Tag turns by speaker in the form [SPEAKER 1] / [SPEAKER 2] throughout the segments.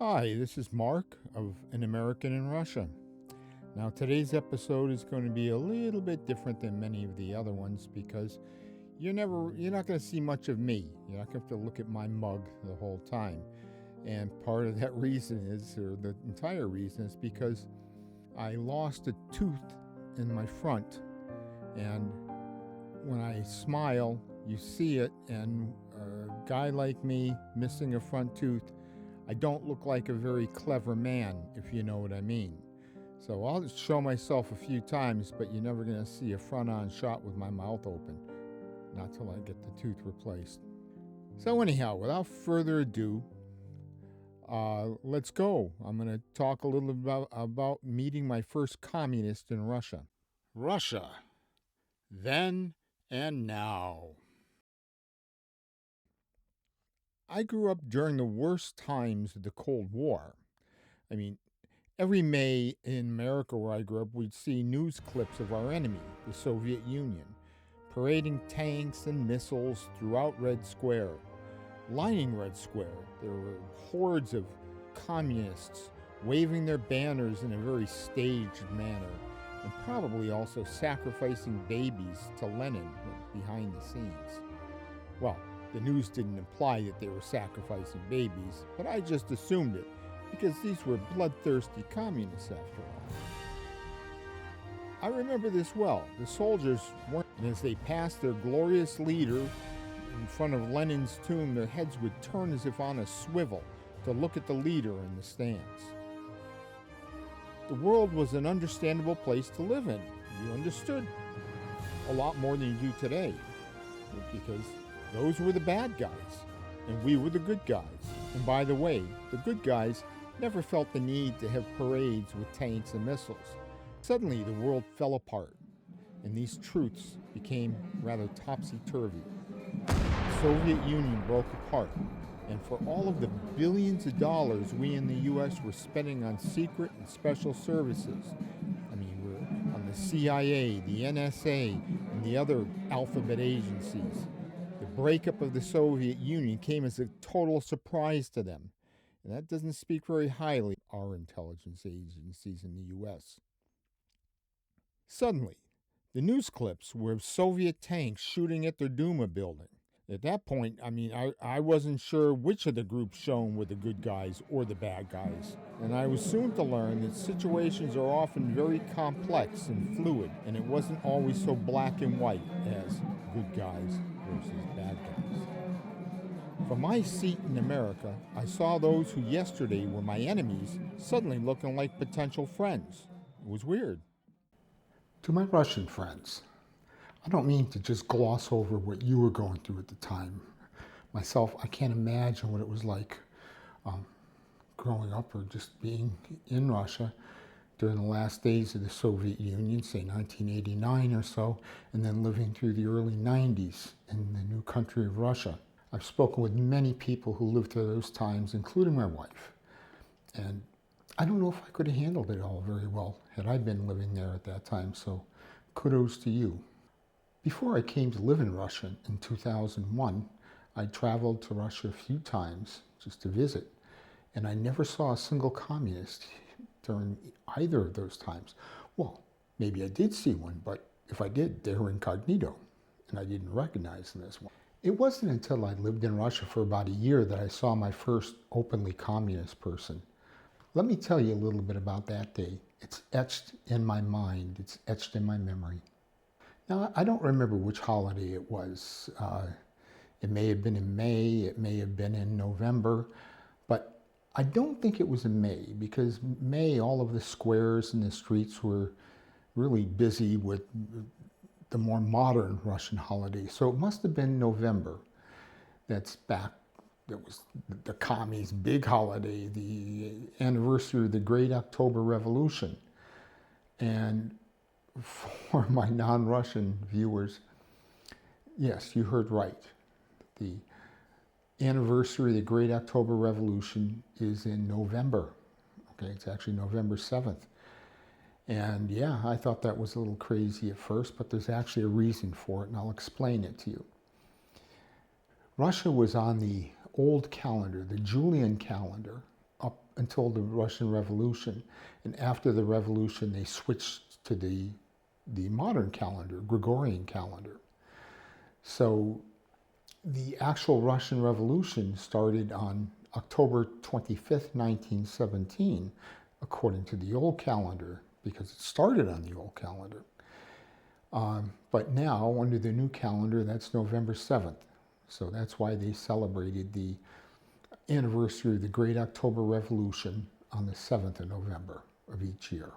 [SPEAKER 1] Hi, this is Mark of An American in Russia. Now, today's episode is going to be a little bit different than many of the other ones because you're not going to see much of me. You're not going to have to look at my mug the whole time. And part of that reason is, or the entire reason is because I lost a tooth in my front. And when I smile, you see it, and a guy like me missing a front tooth, I don't look like a very clever man, if you know what I mean. So I'll just show myself a few times, but you're never going to see a front-on shot with my mouth open. Not till I get the tooth replaced. So anyhow, without further ado, let's go. I'm going to talk a little about meeting my first communist in Russia. Russia, then and now. I grew up during the worst times of the Cold War. I mean, every May in America where I grew up, we'd see news clips of our enemy, the Soviet Union, parading tanks and missiles throughout Red Square. Lining Red Square, there were hordes of communists waving their banners in a very staged manner, and probably also sacrificing babies to Lenin behind the scenes. Well, the news didn't imply that they were sacrificing babies, but I just assumed it, because these were bloodthirsty communists after all. I remember this well. The soldiers weren't, and as they passed their glorious leader in front of Lenin's tomb, their heads would turn as if on a swivel to look at the leader in the stands. The world was an understandable place to live in. You understood a lot more than you do today, because those were the bad guys, and we were the good guys. And by the way, the good guys never felt the need to have parades with tanks and missiles. Suddenly, the world fell apart, and these truths became rather topsy-turvy. The Soviet Union broke apart, and for all of the billions of dollars we in the U.S. were spending on secret and special services, we're on the CIA, the NSA, and the other alphabet agencies, the breakup of the Soviet Union came as a total surprise to them. And that doesn't speak very highly of our intelligence agencies in the U.S. Suddenly, the news clips were of Soviet tanks shooting at their Duma building. At that point, I wasn't sure which of the groups shown were the good guys or the bad guys. And I was soon to learn that situations are often very complex and fluid, and it wasn't always so black and white as good guys versus bad guys. From my seat in America, I saw those who yesterday were my enemies suddenly looking like potential friends. It was weird. To my Russian friends, I don't mean to just gloss over what you were going through at the time. Myself, I can't imagine what it was like growing up or just being in Russia during the last days of the Soviet Union, say 1989 or so, and then living through the early 90s in the new country of Russia. I've spoken with many people who lived through those times, including my wife. And I don't know if I could have handled it all very well had I been living there at that time, so kudos to you. Before I came to live in Russia in 2001, I traveled to Russia a few times just to visit, and I never saw a single communist during either of those times. Well, maybe I did see one, but if I did, they were incognito, and I didn't recognize them as one. It wasn't until I lived in Russia for about a year that I saw my first openly communist person. Let me tell you a little bit about that day. It's etched in my mind. It's etched in my memory. Now, I don't remember which holiday it was. It may have been in May, it may have been in November, but I don't think it was in May, because May, all of the squares and the streets were really busy with the more modern Russian holiday. So it must have been November. That's back, that was the commies' big holiday, the anniversary of the Great October Revolution. And for my non-Russian viewers, yes, you heard right. The anniversary of the Great October Revolution is in November. Okay, it's actually November 7th. And yeah, I thought that was a little crazy at first, but there's actually a reason for it, and I'll explain it to you. Russia was on the old calendar, the Julian calendar, up until the Russian Revolution. And after the revolution, they switched to the modern calendar, Gregorian calendar. So the actual Russian Revolution started on October 25th, 1917, according to the old calendar, because it started on the old calendar. But now, under the new calendar, that's November 7th. So that's why they celebrated the anniversary of the Great October Revolution on the 7th of November of each year.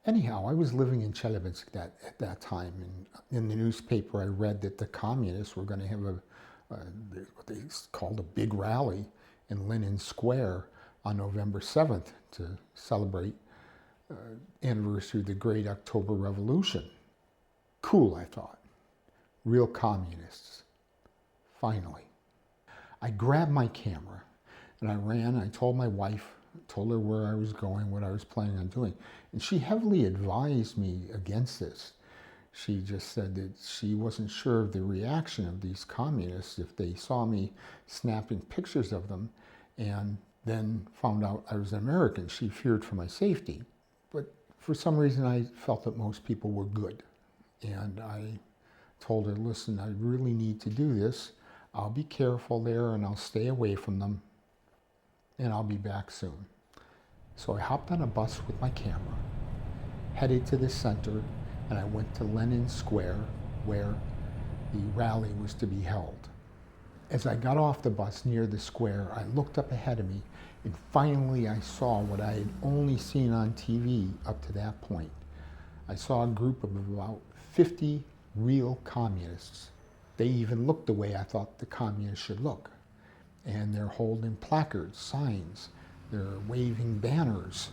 [SPEAKER 1] Anyhow, I was living in Chelyabinsk at that time, and in the newspaper I read that the communists were going to have what they called a big rally in Lenin Square on November 7th to celebrate anniversary of the Great October Revolution. Cool, I thought. Real communists. Finally. I grabbed my camera and I ran. I told my wife, told her where I was going, what I was planning on doing. And she heavily advised me against this. She just said that she wasn't sure of the reaction of these communists if they saw me snapping pictures of them and then found out I was an American. She feared for my safety. But for some reason I felt that most people were good. And I told her, listen, I really need to do this. I'll be careful there and I'll stay away from them and I'll be back soon. So I hopped on a bus with my camera, headed to the center, and I went to Lenin Square where the rally was to be held. As I got off the bus near the square, I looked up ahead of me and finally I saw what I had only seen on TV up to that point. I saw a group of about 50 real communists. They even looked the way I thought the communists should look. And they're holding placards, signs, they're waving banners,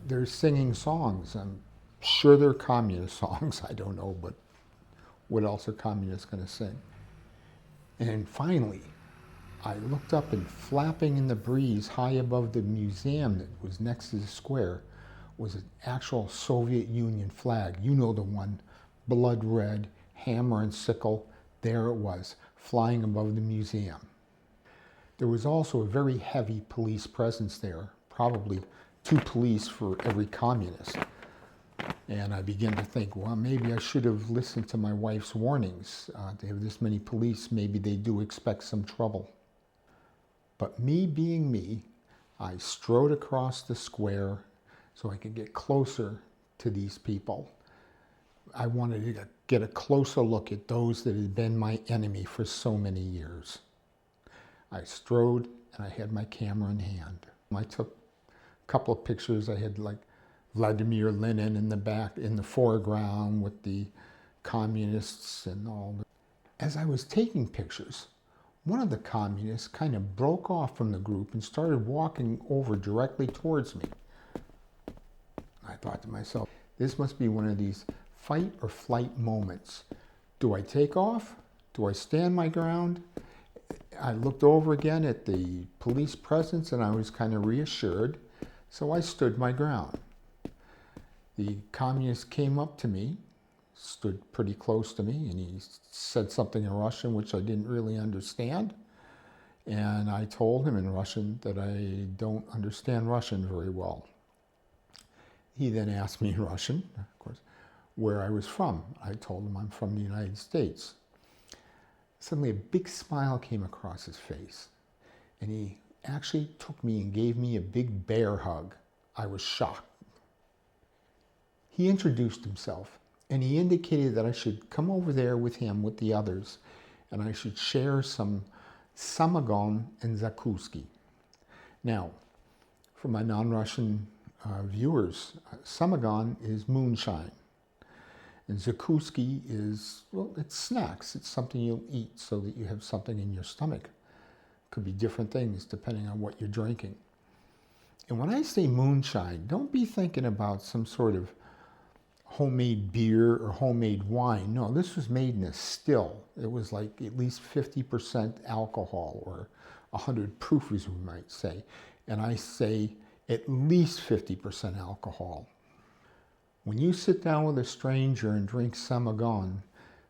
[SPEAKER 1] they're singing songs. I'm sure they're communist songs, I don't know, but what else are communists going to sing? And finally, I looked up and flapping in the breeze high above the museum that was next to the square was an actual Soviet Union flag. You know the one, blood red, hammer and sickle. There it was, flying above the museum. There was also a very heavy police presence there, probably 2 police for every communist. And I began to think, well, maybe I should have listened to my wife's warnings. To have this many police, maybe they do expect some trouble. But me being me, I strode across the square so I could get closer to these people. I wanted to get a closer look at those that had been my enemy for so many years. I strode and I had my camera in hand. I took a couple of pictures. I had like Vladimir Lenin in the back, in the foreground with the communists and all. As I was taking pictures, one of the communists kind of broke off from the group and started walking over directly towards me. I thought to myself, this must be one of these fight or flight moments. Do I take off? Do I stand my ground? I looked over again at the police presence and I was kind of reassured, so I stood my ground. The communist came up to me, stood pretty close to me, and he said something in Russian which I didn't really understand. And I told him in Russian that I don't understand Russian very well. He then asked me in Russian, of course, where I was from. I told him I'm from the United States. Suddenly a big smile came across his face, and he actually took me and gave me a big bear hug. I was shocked. He introduced himself, and he indicated that I should come over there with him, with the others, and I should share some samagon and zakuski. Now, for my non-Russian viewers, samagon is moonshine. And zakuski is, well, it's snacks. It's something you'll eat so that you have something in your stomach. Could be different things depending on what you're drinking. And when I say moonshine, don't be thinking about some sort of homemade beer or homemade wine. No, this was made in a still. It was like at least 50% alcohol, or 100 proof, as we might say. And I say at least 50% alcohol. When you sit down with a stranger and drink samagon,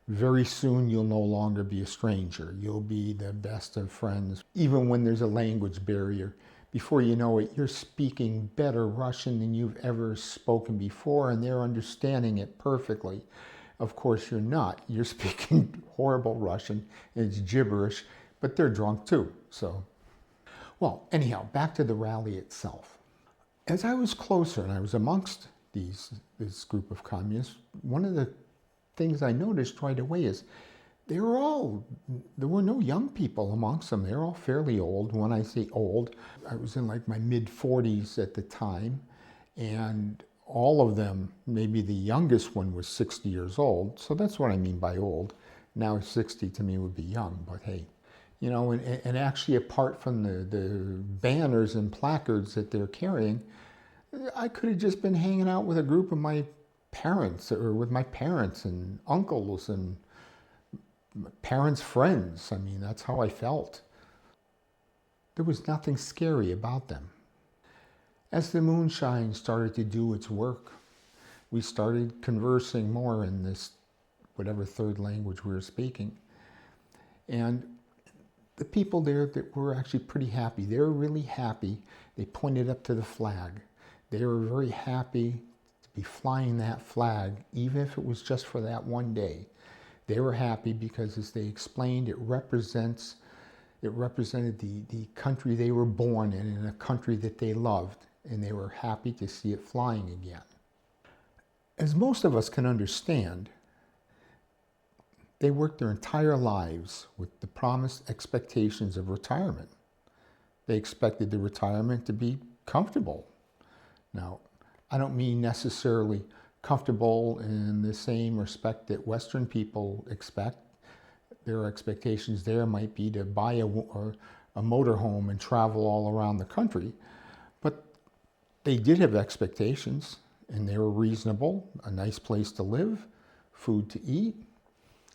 [SPEAKER 1] very soon you'll no longer be a stranger. You'll be the best of friends. Even when there's a language barrier Before you know it, you're speaking better Russian than you've ever spoken before, and they're understanding it perfectly. Of course, you're not. You're speaking horrible Russian, and it's gibberish, but they're drunk too. So, well, anyhow, back to the rally itself. As I was closer and I was amongst this group of communists, one of the things I noticed right away is there were no young people amongst them. They're all fairly old. When I say old, I was in like my mid-40s at the time, and all of them, maybe the youngest one was 60 years old, so that's what I mean by old. Now 60 to me would be young, but hey. You know, and actually apart from the banners and placards that they're carrying, I could have just been hanging out with a group of my parents, or with my parents and uncles and parents' friends. I mean, that's how I felt. There was nothing scary about them. As the moonshine started to do its work, we started conversing more in this, whatever third language we were speaking. And the people there that were actually pretty happy. They were really happy. They pointed up to the flag. They were very happy to be flying that flag, even if it was just for that one day. They were happy because, as they explained, it represented the country they were born in and a country that they loved, and they were happy to see it flying again. As most of us can understand, they worked their entire lives with the promised expectations of retirement. They expected the retirement to be comfortable. Now, I don't mean necessarily comfortable in the same respect that Western people expect. Their expectations there might be to buy a motorhome and travel all around the country. But they did have expectations, and they were reasonable. A nice place to live, food to eat,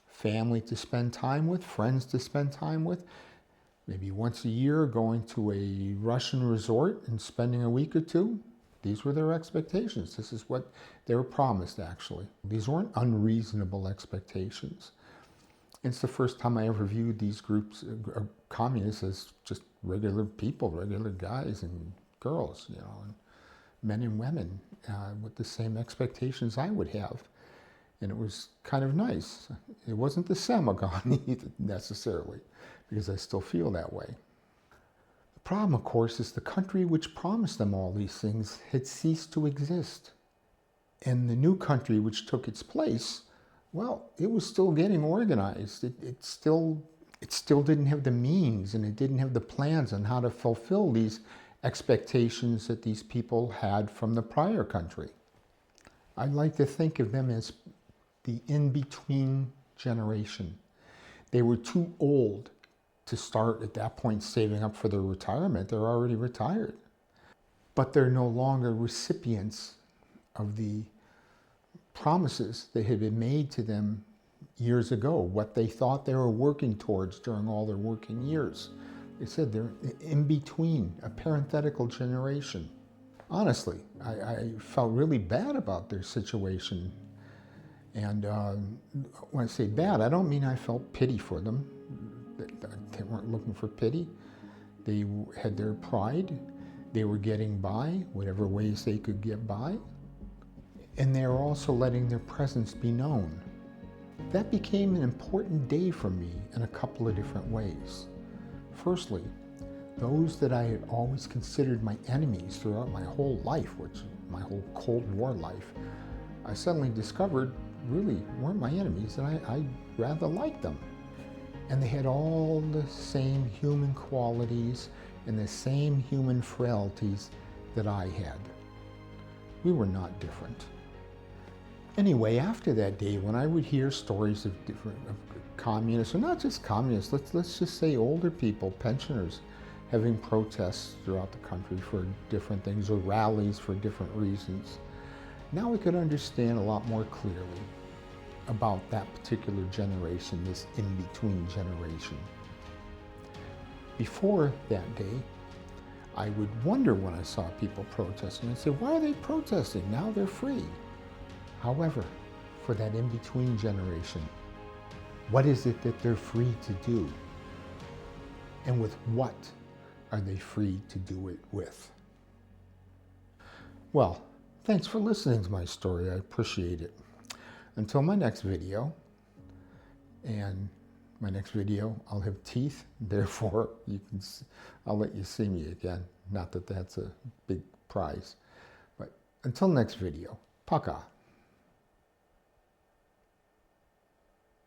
[SPEAKER 1] family to spend time with, friends to spend time with. Maybe once a year going to a Russian resort and spending a week or two. These were their expectations. This is what they were promised, actually. These weren't unreasonable expectations. It's the first time I ever viewed these groups, communists, as just regular people, regular guys and girls, you know, and men and women with the same expectations I would have. And it was kind of nice. It wasn't the Samagon necessarily, because I still feel that way. The problem, of course, is the country which promised them all these things had ceased to exist. And the new country which took its place, well, it was still getting organized. It still didn't have the means, and it didn't have the plans on how to fulfill these expectations that these people had from the prior country. I like to think of them as the in-between generation. They were too old to start at that point saving up for their retirement. They're already retired. But they're no longer recipients of the promises that had been made to them years ago, what they thought they were working towards during all their working years. They said they're in between, a parenthetical generation. Honestly, I felt really bad about their situation. And when I say bad, I don't mean I felt pity for them. They weren't looking for pity. They had their pride. They were getting by, whatever ways they could get by. And they were also letting their presence be known. That became an important day for me in a couple of different ways. Firstly, those that I had always considered my enemies throughout my whole life, my whole Cold War life, I suddenly discovered really weren't my enemies, and I rather liked them. And they had all the same human qualities and the same human frailties that I had. We were not different. Anyway, after that day, when I would hear stories of different communists, or not just communists, let's just say older people, pensioners, having protests throughout the country for different things, or rallies for different reasons, now we could understand a lot more clearly about that particular generation, this in-between generation. Before that day, I would wonder when I saw people protesting, I'd say, why are they protesting? Now they're free. However, for that in-between generation, what is it that they're free to do? And with what? are they free to do it with? Well, thanks for listening to my story. I appreciate it. Until my next video, and my next video, I'll have teeth. Therefore, I'll let you see me again. Not that that's a big prize. But until next video, paka.